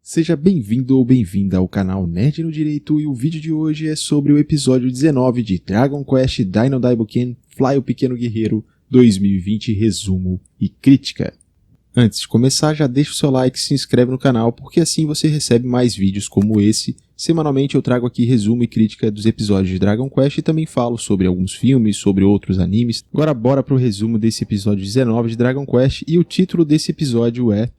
Seja bem-vindo ou bem-vinda ao canal Nerd no Direito, e o vídeo de hoje é sobre o episódio 19 de Dragon Quest Dino Daiboken Fly o Pequeno Guerreiro 2020 resumo e crítica. Antes de começar, já deixa o seu like e se inscreve no canal, porque assim você recebe mais vídeos como esse. Semanalmente eu trago aqui resumo e crítica dos episódios de Dragon Quest e também falo sobre alguns filmes, sobre outros animes. Agora bora pro resumo desse episódio 19 de Dragon Quest, e o título desse episódio é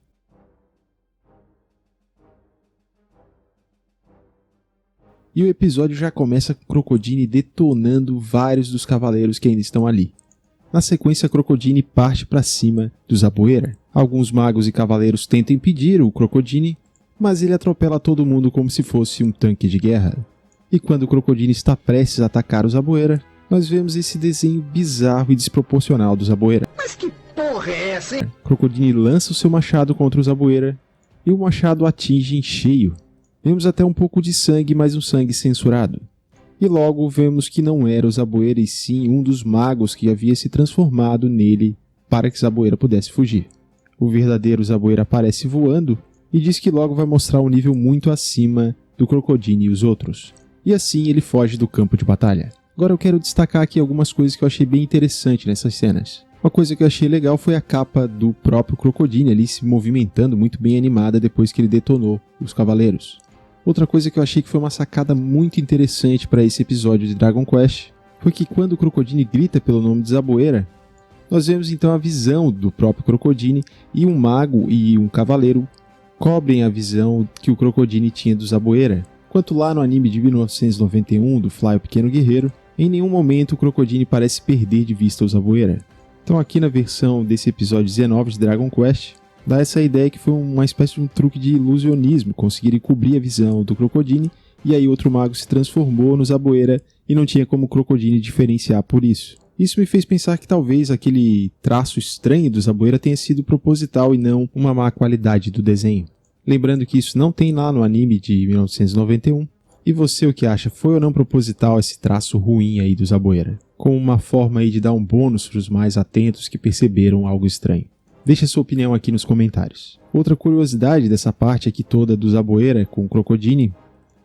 E o episódio já começa com Crocodile detonando vários dos cavaleiros que ainda estão ali. Na sequência, Crocodile parte para cima do Zaboera. Alguns magos e cavaleiros tentam impedir o Crocodile, mas ele atropela todo mundo como se fosse um tanque de guerra. E quando o Crocodile está prestes a atacar o Zaboera, nós vemos esse desenho bizarro e desproporcional do Zaboera. Mas que porra é essa, hein? Crocodile lança o seu machado contra o Zaboera e o machado atinge em cheio. Vemos até um pouco de sangue, mas um sangue censurado. E logo vemos que não era o Zaboera e sim um dos magos que havia se transformado nele para que Zaboera pudesse fugir. O verdadeiro Zaboera aparece voando e diz que logo vai mostrar um nível muito acima do Crocodile e os outros. E assim ele foge do campo de batalha. Agora eu quero destacar aqui algumas coisas que eu achei bem interessante nessas cenas. Uma coisa que eu achei legal foi a capa do próprio Crocodile ali se movimentando muito bem animada depois que ele detonou os cavaleiros. Outra coisa que eu achei que foi uma sacada muito interessante para esse episódio de Dragon Quest foi que quando o Crocodile grita pelo nome de Zaboera, nós vemos então a visão do próprio Crocodile e um mago e um cavaleiro cobrem a visão que o Crocodile tinha do Zaboera. Enquanto lá no anime de 1991 do Fly o Pequeno Guerreiro, em nenhum momento o Crocodile parece perder de vista o Zaboera. Então aqui na versão desse episódio 19 de Dragon Quest, dá essa ideia que foi uma espécie de um truque de ilusionismo, conseguirem cobrir a visão do Crocodile, e aí outro mago se transformou no Zaboera e não tinha como o Crocodile diferenciar por isso. Isso me fez pensar que talvez aquele traço estranho do Zaboera tenha sido proposital e não uma má qualidade do desenho. Lembrando que isso não tem lá no anime de 1991. E você, o que acha? Foi ou não proposital esse traço ruim aí do Zaboera? Como uma forma aí de dar um bônus para os mais atentos que perceberam algo estranho. Deixe a sua opinião aqui nos comentários. Outra curiosidade dessa parte aqui toda do Zaboera com o Crocodile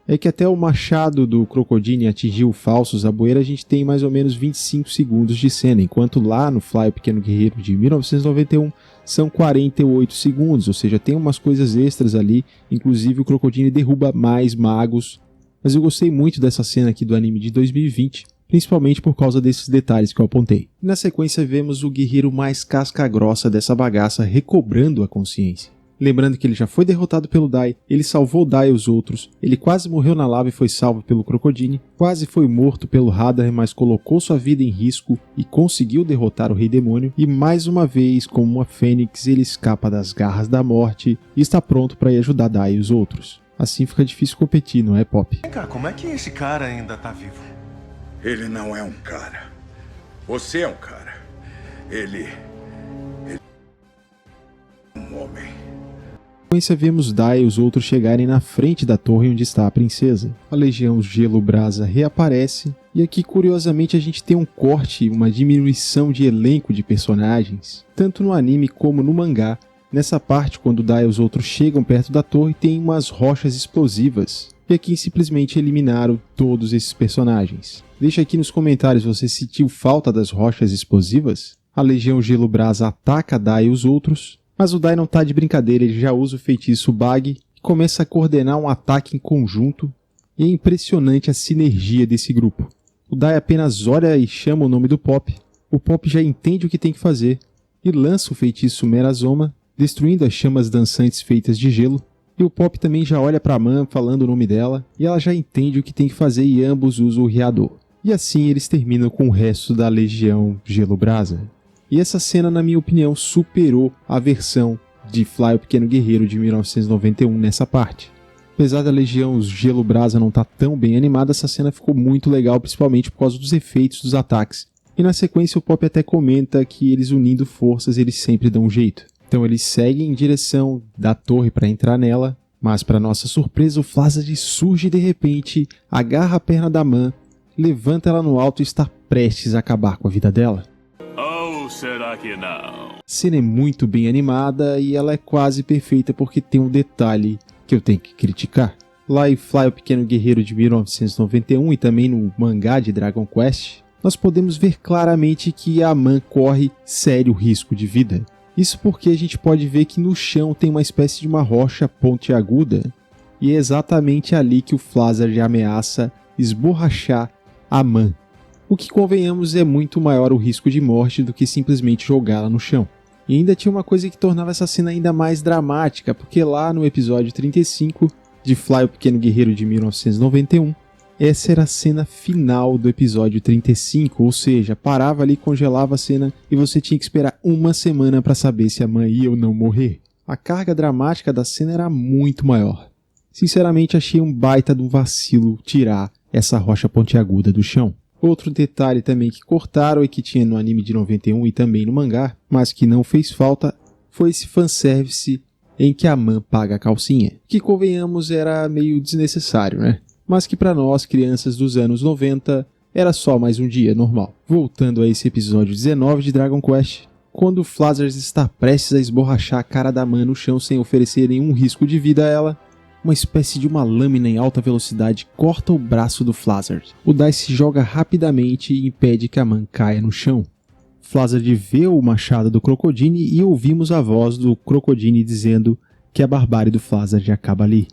é que até o machado do Crocodile atingir o falso Zaboera, a gente tem mais ou menos 25 segundos de cena, enquanto lá no Fly o Pequeno Guerreiro de 1991 são 48 segundos, ou seja, tem umas coisas extras ali, inclusive o Crocodile derruba mais magos, mas eu gostei muito dessa cena aqui do anime de 2020, principalmente por causa desses detalhes que eu apontei. Na sequência vemos o guerreiro mais casca-grossa dessa bagaça recobrando a consciência. Lembrando que ele já foi derrotado pelo Dai, ele salvou o Dai e os outros, ele quase morreu na lava e foi salvo pelo Crocodile, quase foi morto pelo Hadar, mas colocou sua vida em risco e conseguiu derrotar o Rei Demônio, e mais uma vez, como uma fênix, ele escapa das garras da morte e está pronto para ir ajudar Dai e os outros. Assim fica difícil competir, não é, Pop? Vem cá, como é que esse cara ainda tá vivo? Ele não é um cara. Você é um cara. Ele é um homem. Na sequência vemos Dai e os outros chegarem na frente da torre onde está a princesa. A Legião Gelo Brasa reaparece, e aqui curiosamente a gente tem um corte, uma diminuição de elenco de personagens, tanto no anime como no mangá. Nessa parte, quando Dai e os outros chegam perto da torre, tem umas rochas explosivas. E aqui simplesmente eliminaram todos esses personagens. Deixa aqui nos comentários se você sentiu falta das rochas explosivas. A Legião Gelo Brasa ataca Dai e os outros, mas o Dai não tá de brincadeira, ele já usa o feitiço Bag e começa a coordenar um ataque em conjunto, e é impressionante a sinergia desse grupo. O Dai apenas olha e chama o nome do Pop, o Pop já entende o que tem que fazer e lança o feitiço Merazoma, destruindo as chamas dançantes feitas de gelo. E o Pop também já olha para a Man falando o nome dela, e ela já entende o que tem que fazer e ambos usam o Riador. E assim eles terminam com o resto da Legião Gelo Brasa. E essa cena, na minha opinião, superou a versão de Fly o Pequeno Guerreiro de 1991 nessa parte. Apesar da Legião Gelo Brasa não estar tão bem animada, essa cena ficou muito legal, principalmente por causa dos efeitos dos ataques. E na sequência o Pop até comenta que eles unindo forças eles sempre dão um jeito. Então eles seguem em direção da torre para entrar nela, mas para nossa surpresa o Flazad surge de repente, agarra a perna da Man, levanta ela no alto e está prestes a acabar com a vida dela. Ou será que não? A cena é muito bem animada e ela é quase perfeita porque tem um detalhe que eu tenho que criticar? Lá em Fly, o Pequeno Guerreiro de 1991 e também no mangá de Dragon Quest, nós podemos ver claramente que a Man corre sério risco de vida. Isso porque a gente pode ver que no chão tem uma espécie de uma rocha pontiaguda, e é exatamente ali que o Flazard ameaça esborrachar a Man. O que, convenhamos, é muito maior o risco de morte do que simplesmente jogá-la no chão. E ainda tinha uma coisa que tornava essa cena ainda mais dramática, porque lá no episódio 35 de Fly, o Pequeno Guerreiro de 1991, essa era a cena final do episódio 35, ou seja, parava ali, congelava a cena e você tinha que esperar uma semana para saber se a Man ia ou não morrer. A carga dramática da cena era muito maior. Sinceramente, achei um baita de um vacilo tirar essa rocha pontiaguda do chão. Outro detalhe também que cortaram e que tinha no anime de 91 e também no mangá, mas que não fez falta, foi esse fanservice em que a Man paga a calcinha, que, convenhamos, era meio desnecessário, né? Mas que para nós, crianças dos anos 90, era só mais um dia normal. Voltando a esse episódio 19 de Dragon Quest, quando o Flazard está prestes a esborrachar a cara da Man no chão sem oferecer nenhum risco de vida a ela, uma espécie de uma lâmina em alta velocidade corta o braço do Flazard. O Dai se joga rapidamente e impede que a Man caia no chão. Flazard vê o machado do Crocodile e ouvimos a voz do Crocodile dizendo que a barbárie do Flazard acaba ali.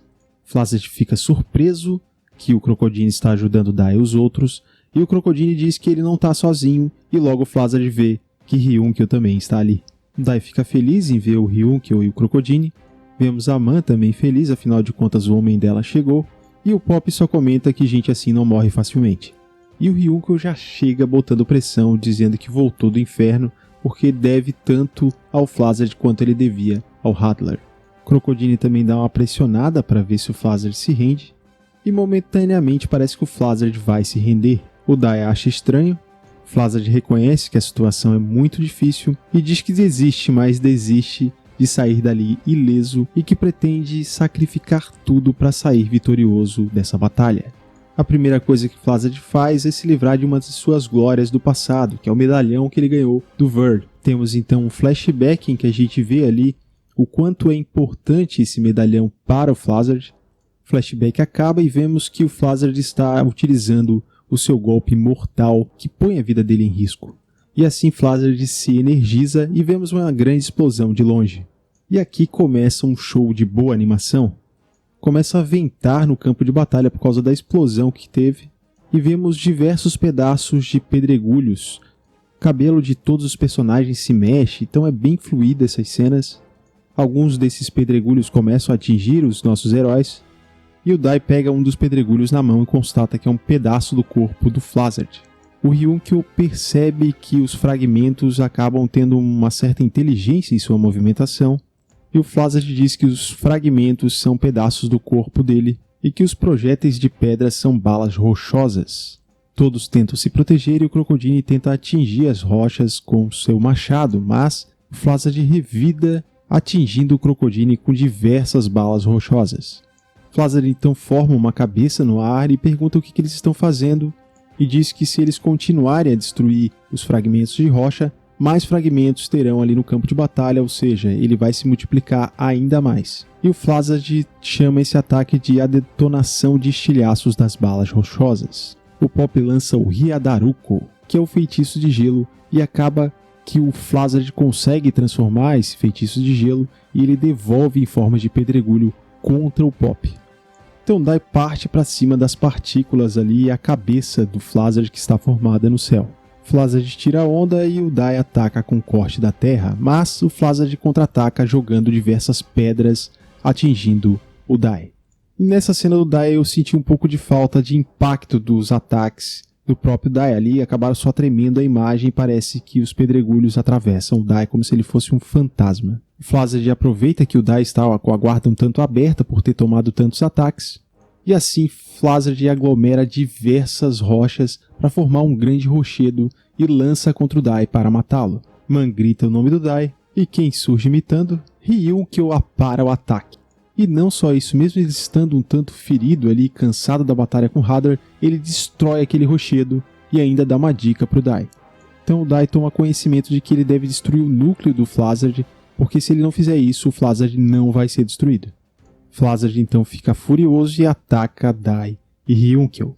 Flazard fica surpreso que o Crocodile está ajudando o Dai e os outros, e o Crocodile diz que ele não está sozinho, e logo o Flazard vê que Ryunkyo também está ali. O Dai fica feliz em ver o Ryunkyo e o Crocodile. Vemos a Man também feliz, afinal de contas o homem dela chegou, e o Pop só comenta que gente assim não morre facilmente. E o Ryunkyo já chega botando pressão, dizendo que voltou do inferno porque deve tanto ao Flazard quanto ele devia ao Hadlar. Crocodile também dá uma pressionada para ver se o Flazard se rende, e momentaneamente parece que o Flazard vai se render. O Dai acha estranho, Flazard reconhece que a situação é muito difícil e diz que desiste, mas desiste de sair dali ileso e que pretende sacrificar tudo para sair vitorioso dessa batalha. A primeira coisa que Flazard faz é se livrar de uma de suas glórias do passado, que é o medalhão que ele ganhou do Verd. Temos então um flashback em que a gente vê ali o quanto é importante esse medalhão para o Flazard. O flashback acaba e vemos que o Flazard está utilizando o seu golpe mortal que põe a vida dele em risco. E assim Flazard se energiza e vemos uma grande explosão de longe. E aqui começa um show de boa animação. Começa a ventar no campo de batalha por causa da explosão que teve, e vemos diversos pedaços de pedregulhos. O cabelo de todos os personagens se mexe, então é bem fluida essas cenas. Alguns desses pedregulhos começam a atingir os nossos heróis, e o Dai pega um dos pedregulhos na mão e constata que é um pedaço do corpo do Flazard. O Ryunkyo percebe que os fragmentos acabam tendo uma certa inteligência em sua movimentação, e o Flazard diz que os fragmentos são pedaços do corpo dele e que os projéteis de pedra são balas rochosas. Todos tentam se proteger e o Crocodile tenta atingir as rochas com seu machado, mas o Flazard revida atingindo o Crocodile com diversas balas rochosas. Flazard então forma uma cabeça no ar e pergunta o que eles estão fazendo, e diz que se eles continuarem a destruir os fragmentos de rocha, mais fragmentos terão ali no campo de batalha, ou seja, ele vai se multiplicar ainda mais. E o Flazard chama esse ataque de a detonação de estilhaços das balas rochosas. O Pop lança o Ryadaruko, que é o feitiço de gelo, e acaba que o Flazard consegue transformar esse feitiço de gelo e ele devolve em forma de pedregulho contra o Pop. Então Dai parte para cima das partículas ali e a cabeça do Flazard que está formada no céu. Flazard tira a onda e o Dai ataca com o corte da terra, mas o Flazard contra-ataca jogando diversas pedras, atingindo o Dai. E nessa cena do Dai eu senti um pouco de falta de impacto dos ataques do próprio Dai ali, acabaram só tremendo a imagem e parece que os pedregulhos atravessam o Dai como se ele fosse um fantasma. O Flazard aproveita que o Dai estava com a guarda um tanto aberta por ter tomado tantos ataques, e assim Flazard aglomera diversas rochas para formar um grande rochedo e lança contra o Dai para matá-lo. Man grita o nome do Dai, e quem surge imitando? Ryunkyo apara o ataque. E não só isso, mesmo ele estando um tanto ferido ali, cansado da batalha com Hadar, ele destrói aquele rochedo e ainda dá uma dica para o Dai. Então o Dai toma conhecimento de que ele deve destruir o núcleo do Flazard, porque se ele não fizer isso, o Flazard não vai ser destruído. Flazard então fica furioso e ataca Dai e Ryunkel.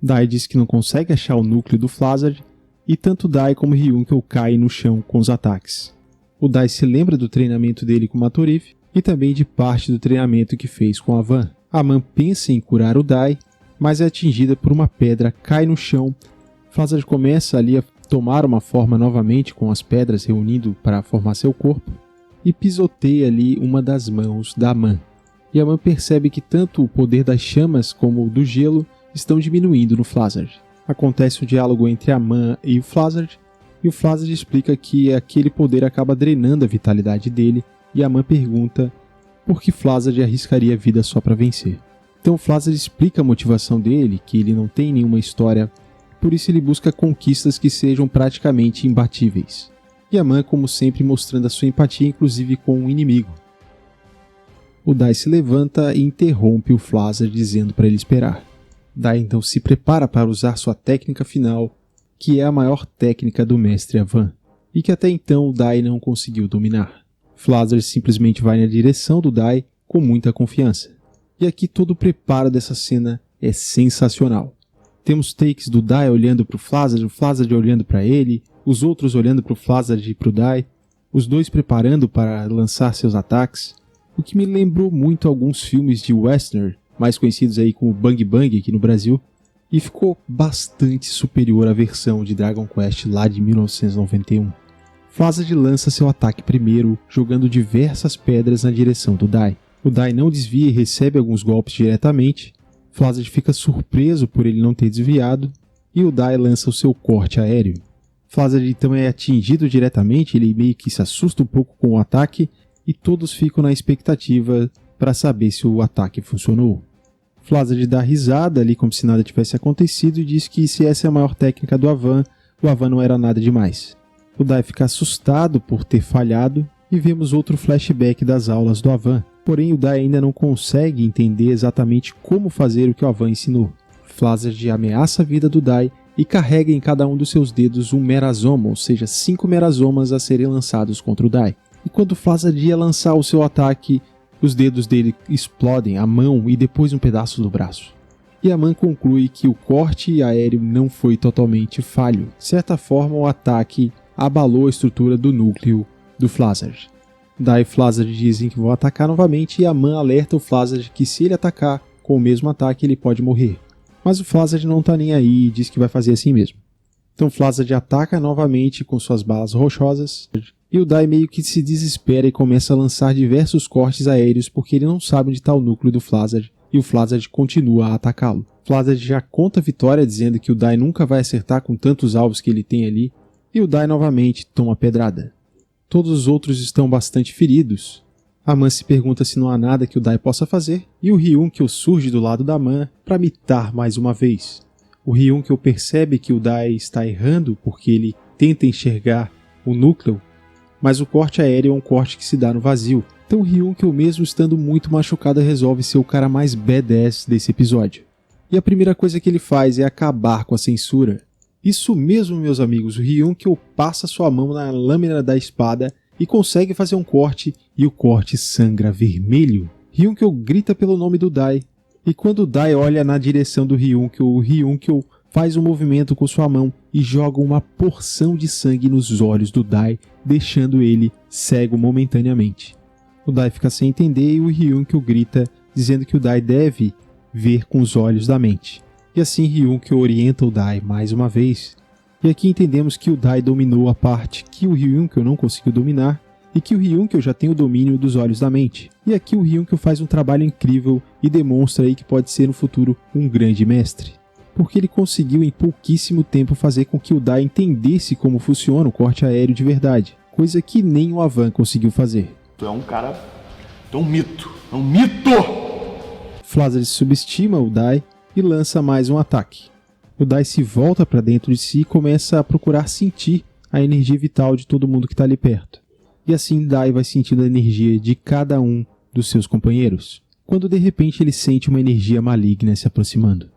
Dai diz que não consegue achar o núcleo do Flazard e tanto Dai como Ryunkel caem no chão com os ataques. O Dai se lembra do treinamento dele com Matoriv e também de parte do treinamento que fez com a Van. A Man pensa em curar o Dai, mas é atingida por uma pedra, cai no chão. Flazard começa ali a tomar uma forma novamente com as pedras reunindo para formar seu corpo e pisoteia ali uma das mãos da Man. E a Man percebe que tanto o poder das chamas como o do gelo estão diminuindo no Flazard. Acontece um diálogo entre a Man e o Flazard explica que aquele poder acaba drenando a vitalidade dele e a Man pergunta por que Flazard arriscaria a vida só para vencer. Então o Flazard explica a motivação dele, que ele não tem nenhuma história, por isso ele busca conquistas que sejam praticamente imbatíveis. E a Man, como sempre, mostrando a sua empatia, inclusive com o inimigo. O Dai se levanta e interrompe o Flazard dizendo para ele esperar. Dai então se prepara para usar sua técnica final, que é a maior técnica do mestre Avan, e que até então o Dai não conseguiu dominar. Flazard simplesmente vai na direção do Dai com muita confiança. E aqui todo o preparo dessa cena é sensacional. Temos takes do Dai olhando para o Flazard olhando para ele, os outros olhando para o Flazard e para o Dai, os dois preparando para lançar seus ataques, o que me lembrou muito alguns filmes de western, mais conhecidos aí como Bang Bang aqui no Brasil, e ficou bastante superior à versão de Dragon Quest lá de 1991. Flazard lança seu ataque primeiro, jogando diversas pedras na direção do Dai. O Dai não desvia e recebe alguns golpes diretamente. Flazard fica surpreso por ele não ter desviado, e o Dai lança o seu corte aéreo. Flazard então é atingido diretamente, ele meio que se assusta um pouco com o ataque, e todos ficam na expectativa para saber se o ataque funcionou. Flazard dá risada ali como se nada tivesse acontecido e diz que se essa é a maior técnica do Avan, o Avan não era nada demais. O Dai fica assustado por ter falhado e vemos outro flashback das aulas do Avan. Porém, o Dai ainda não consegue entender exatamente como fazer o que o Avan ensinou. Flazard ameaça a vida do Dai e carrega em cada um dos seus dedos um Merazoma, ou seja, 5 Merazomas a serem lançados contra o Dai. E quando Flazard ia lançar o seu ataque, os dedos dele explodem, a mão e depois um pedaço do braço. E a Man conclui que o corte aéreo não foi totalmente falho. De certa forma, o ataque abalou a estrutura do núcleo do Flazard. Dai e Flazard dizem que vão atacar novamente e a Man alerta o Flazard que se ele atacar com o mesmo ataque ele pode morrer. Mas o Flazard não tá nem aí e diz que vai fazer assim mesmo. Então Flazard ataca novamente com suas balas rochosas e o Dai meio que se desespera e começa a lançar diversos cortes aéreos porque ele não sabe onde está o núcleo do Flazard e o Flazard continua a atacá-lo. Flazard já conta a vitória dizendo que o Dai nunca vai acertar com tantos alvos que ele tem ali e o Dai novamente toma pedrada. Todos os outros estão bastante feridos. A Man se pergunta se não há nada que o Dai possa fazer e o Ryunkel surge do lado da Man para mitar mais uma vez. O Ryunkel percebe que o Dai está errando porque ele tenta enxergar o núcleo, mas o corte aéreo é um corte que se dá no vazio. Então o Ryunkel, mesmo estando muito machucado, resolve ser o cara mais badass desse episódio. E a primeira coisa que ele faz é acabar com a censura. Isso mesmo, meus amigos, o Ryunkel passa sua mão na lâmina da espada e consegue fazer um corte, e o corte sangra vermelho. Ryunkel grita pelo nome do Dai, e quando o Dai olha na direção do Ryunkel, o Ryunkel faz um movimento com sua mão e joga uma porção de sangue nos olhos do Dai, deixando ele cego momentaneamente. O Dai fica sem entender e o Ryunkel grita, dizendo que o Dai deve ver com os olhos da mente. E assim Ryunkel orienta o Dai mais uma vez. E aqui entendemos que o Dai dominou a parte que o Ryunkel não conseguiu dominar e que o Ryunkel já tem o domínio dos olhos da mente. E aqui o Ryunkel faz um trabalho incrível e demonstra aí que pode ser no futuro um grande mestre. Porque ele conseguiu em pouquíssimo tempo fazer com que o Dai entendesse como funciona o corte aéreo de verdade, coisa que nem o Avan conseguiu fazer. Tu é um cara... Tu é um mito. É um mito! Flazard subestima o Dai e lança mais um ataque. O Dai se volta para dentro de si e começa a procurar sentir a energia vital de todo mundo que está ali perto. E assim Dai vai sentindo a energia de cada um dos seus companheiros, quando de repente ele sente uma energia maligna se aproximando.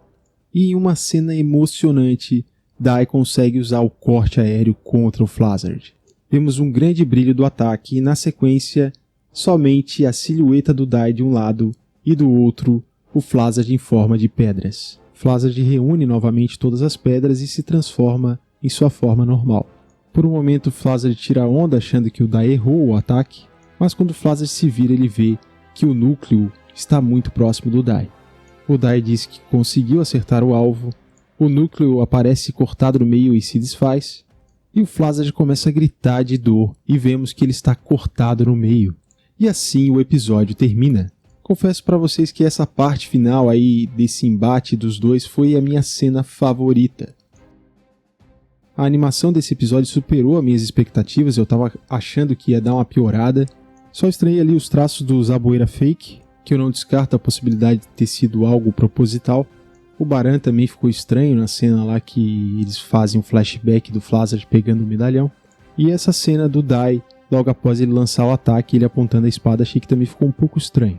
E em uma cena emocionante, Dai consegue usar o corte aéreo contra o Flazard. Vemos um grande brilho do ataque e na sequência, somente a silhueta do Dai de um lado e do outro, o Flazard em forma de pedras. Flazard reúne novamente todas as pedras e se transforma em sua forma normal. Por um momento, Flazard tira a onda achando que o Dai errou o ataque, mas quando Flazard se vira, ele vê que o núcleo está muito próximo do Dai. O Dai diz que conseguiu acertar o alvo, o núcleo aparece cortado no meio e se desfaz, e o Flazard começa a gritar de dor e vemos que ele está cortado no meio. E assim o episódio termina. Confesso para vocês que essa parte final aí desse embate dos dois foi a minha cena favorita. A animação desse episódio superou as minhas expectativas, eu estava achando que ia dar uma piorada. Só estranhei ali os traços do Zabueira fake, que eu não descarto a possibilidade de ter sido algo proposital. O Baran também ficou estranho na cena lá que eles fazem um flashback do Flazard pegando o medalhão. E essa cena do Dai, logo após ele lançar o ataque, ele apontando a espada, achei que também ficou um pouco estranho.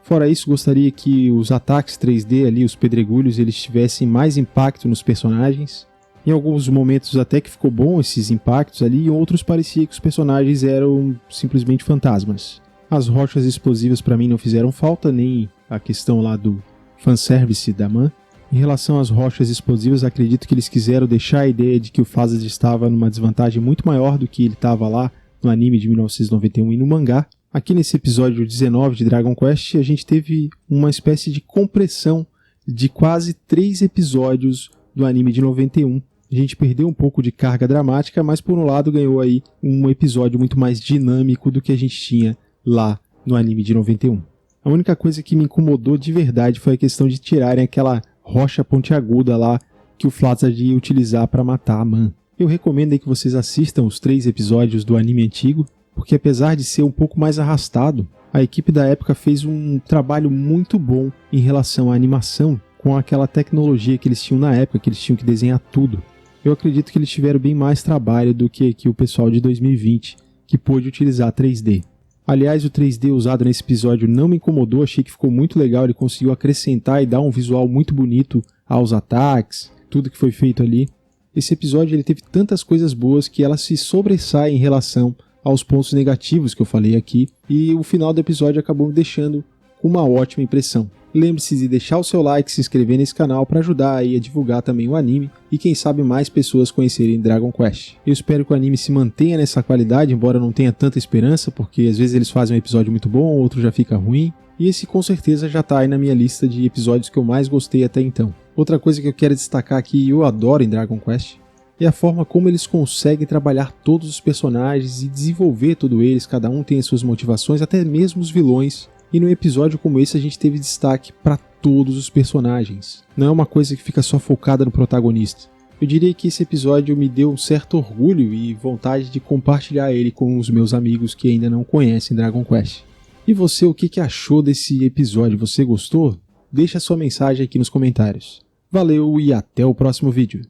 Fora isso, gostaria que os ataques 3D ali, os pedregulhos, eles tivessem mais impacto nos personagens. Em alguns momentos até que ficou bom esses impactos ali, em outros parecia que os personagens eram simplesmente fantasmas. As rochas explosivas para mim não fizeram falta, nem a questão lá do fanservice da Man. Em relação às rochas explosivas, acredito que eles quiseram deixar a ideia de que o Flazard estava numa desvantagem muito maior do que ele estava lá no anime de 1991 e no mangá. Aqui nesse episódio 19 de Dragon Quest, a gente teve uma espécie de compressão de quase 3 episódios do anime de 91. A gente perdeu um pouco de carga dramática, mas por um lado ganhou aí um episódio muito mais dinâmico do que a gente tinha lá no anime de 91. A única coisa que me incomodou de verdade foi a questão de tirarem aquela rocha pontiaguda lá que o Flazard ia utilizar para matar a Man. Eu recomendo aí que vocês assistam os 3 episódios do anime antigo, porque apesar de ser um pouco mais arrastado, a equipe da época fez um trabalho muito bom em relação à animação, com aquela tecnologia que eles tinham na época, que eles tinham que desenhar tudo. Eu acredito que eles tiveram bem mais trabalho do que o pessoal de 2020, que pôde utilizar 3D. Aliás, o 3D usado nesse episódio não me incomodou, achei que ficou muito legal, ele conseguiu acrescentar e dar um visual muito bonito aos ataques, tudo que foi feito ali. Esse episódio ele teve tantas coisas boas que ela se sobressai em relação aos pontos negativos que eu falei aqui, e o final do episódio acabou me deixando com uma ótima impressão. Lembre-se de deixar o seu like e se inscrever nesse canal para ajudar aí a divulgar também o anime e quem sabe mais pessoas conhecerem Dragon Quest. Eu espero que o anime se mantenha nessa qualidade, embora eu não tenha tanta esperança, porque às vezes eles fazem um episódio muito bom, outro já fica ruim, e esse com certeza já está aí na minha lista de episódios que eu mais gostei até então. Outra coisa que eu quero destacar aqui e eu adoro em Dragon Quest é a forma como eles conseguem trabalhar todos os personagens e desenvolver todos eles, cada um tem as suas motivações, até mesmo os vilões. E num episódio como esse a gente teve destaque para todos os personagens. Não é uma coisa que fica só focada no protagonista. Eu diria que esse episódio me deu um certo orgulho e vontade de compartilhar ele com os meus amigos que ainda não conhecem Dragon Quest. E você, o que achou desse episódio? Você gostou? Deixa sua mensagem aqui nos comentários. Valeu e até o próximo vídeo.